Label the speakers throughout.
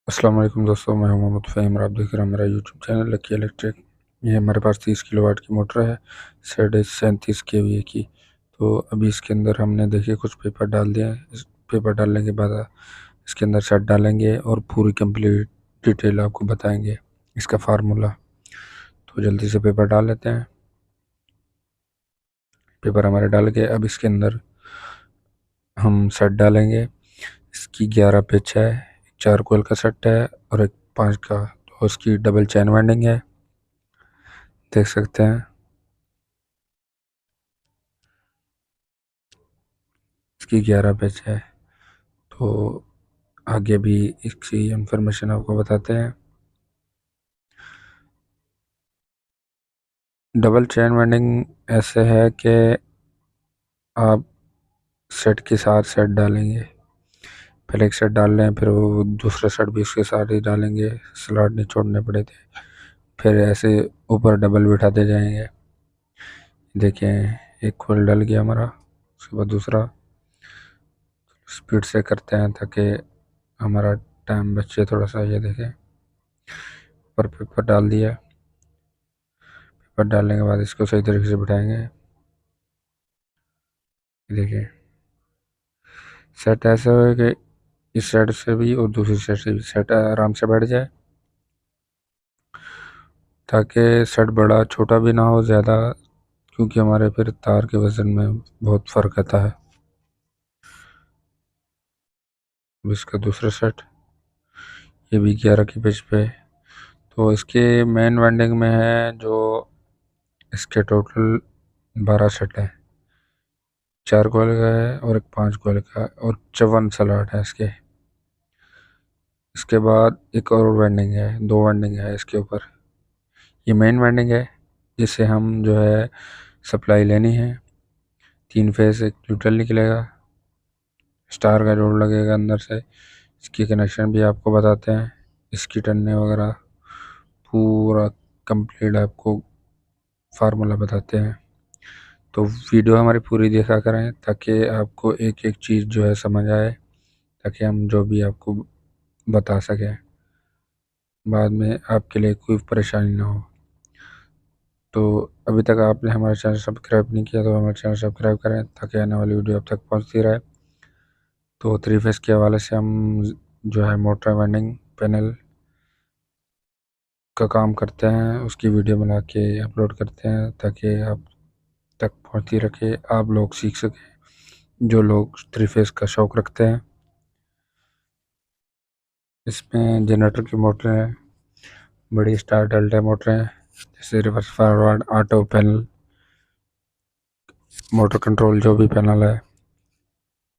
Speaker 1: अस्सलाम वालेकुम दोस्तों, मैं हूं मोहम्मद फ़हीम और आप देख रहे हैं मेरा यूट्यूब चैनल लकी इलेक्ट्रिक। ये हमारे पास 30 किलोवाट की मोटर है, सेट 37 केवीए की। तो अभी इसके अंदर हमने देखिए कुछ पेपर डाल दिए हैं। इस पेपर डालने के बाद इसके अंदर सेट डालेंगे और पूरी कंप्लीट डिटेल आपको बताएंगे इसका फार्मूला। तो जल्दी से पेपर डाल लेते हैं। पेपर हमारे डाल के अब इसके अंदर हम सेट डालेंगे। इसकी 11 पिच है, 4 कोयल का सेट है और एक 5 का। तो उसकी डबल चैन वाइंडिंग है, देख सकते हैं। इसकी 11 पिच है। तो आगे भी इसकी इंफॉर्मेशन आपको बताते हैं। डबल चैन वाइंडिंग ऐसे है कि आप सेट के साथ सेट डालेंगे, पहले एक सेट डाल लें, फिर वो दूसरा सेट भी उसके साथ ही डालेंगे, स्लॉट नहीं छोड़ने पड़े थे। फिर ऐसे ऊपर डबल बिठाते जाएंगे। देखें, एक खोल डल गया हमारा, उसके बाद दूसरा। स्पीड से करते हैं ताकि हमारा टाइम बचे थोड़ा सा। ये देखें, ऊपर पेपर डाल दिया। पेपर डालने के बाद इसको सही तरीके से बिठाएंगे। देखिए, सेट ऐसा हो कि इस साइड से भी और दूसरी साइड से भी सेट आराम से बैठ जाए, ताकि सेट बड़ा छोटा भी ना हो ज़्यादा, क्योंकि हमारे फिर तार के वज़न में बहुत फ़र्क आता है। अब इसका दूसरा सेट, ये भी 11 की पिच पे। तो इसके मेन वाइंडिंग में है जो इसके टोटल 12 सेट है, 4 कोयल का है और एक 5 कोयल का और 54 स्लॉट है इसके। इसके बाद एक और वाइंडिंग है, 2 वाइंडिंग है इसके ऊपर। ये मेन वाइंडिंग है जिससे हम जो है सप्लाई लेनी है। 3 फेस एक न्यूट्रल निकलेगा, स्टार का जोड़ लगेगा अंदर से। इसकी कनेक्शन भी आपको बताते हैं, इसकी टन्ने वगैरह पूरा कंप्लीट आपको फार्मूला बताते हैं। तो वीडियो हमारी पूरी देखा करें ताकि आपको एक एक चीज़ जो है समझ आए, ताकि हम जो भी आपको बता सकें बाद में आपके लिए कोई परेशानी ना हो। तो अभी तक आपने हमारा चैनल सब्सक्राइब नहीं किया तो हमारा चैनल सब्सक्राइब करें ताकि आने वाली वीडियो अब तक पहुंचती रहे। तो 3 फेस के हवाले से हम जो है मोटर वाइंडिंग पैनल का काम करते हैं, उसकी वीडियो बना के अपलोड करते हैं ताकि आप तक पहुंचती रखे, आप लोग सीख सकें जो लोग 3 फेस का शौक़ रखते हैं। इसमें जनरेटर की मोटर है, बड़ी स्टार डेल्टा मोटर है, जैसे reverse forward auto panel, motor control जो भी पैनल है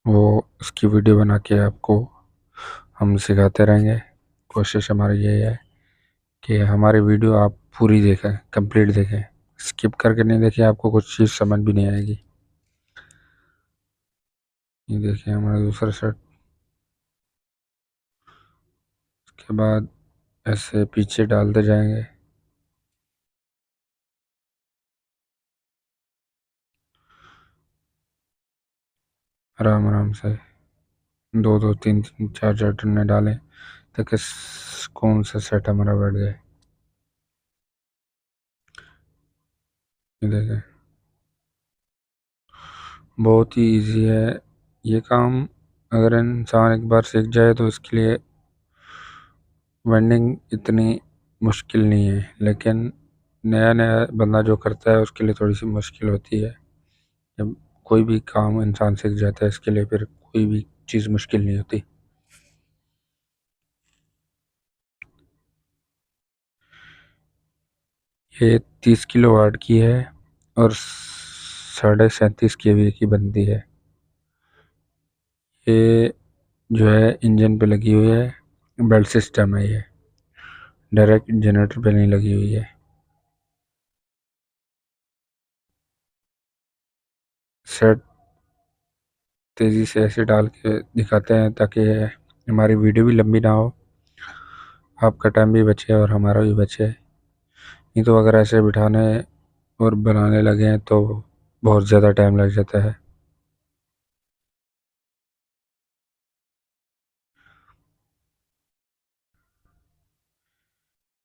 Speaker 1: वो उसकी वीडियो बना के आपको हम सिखाते रहेंगे। कोशिश हमारी ये है कि हमारी वीडियो आप पूरी देखें, कंप्लीट देखें, स्किप करके नहीं देखें, आपको कुछ चीज़ समझ भी नहीं आएगी। ये देखिए हमारा दूसरा सेट। उसके बाद ऐसे पीछे डालते जाएंगे। आराम आराम से 2 2 3 3 4 4 टन्ने डालें ताकि कौन सा सेट हमारा बैठ जाए। ये देखें, बहुत ही इजी है ये काम। अगर इंसान एक बार सीख जाए तो इसके लिए वेंडिंग इतनी मुश्किल नहीं है, लेकिन नया नया बंदा जो करता है उसके लिए थोड़ी सी मुश्किल होती है। जब कोई भी काम इंसान सीख जाता है इसके लिए फिर कोई भी चीज़ मुश्किल नहीं होती। ये 30 किलो वाट की है और 37.5 केवी की बनती है। ये जो है इंजन पे लगी हुई है, बेल्ट सिस्टम है, ये डायरेक्ट जनरेटर पे नहीं लगी हुई है। सेट तेज़ी से ऐसे डाल के दिखाते हैं ताकि हमारी वीडियो भी लंबी ना हो, आपका टाइम भी बचे और हमारा भी बचे। नहीं तो अगर ऐसे बिठाने और बनाने लगे तो बहुत ज़्यादा टाइम लग जाता है।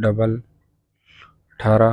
Speaker 1: 18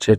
Speaker 1: 6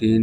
Speaker 1: 3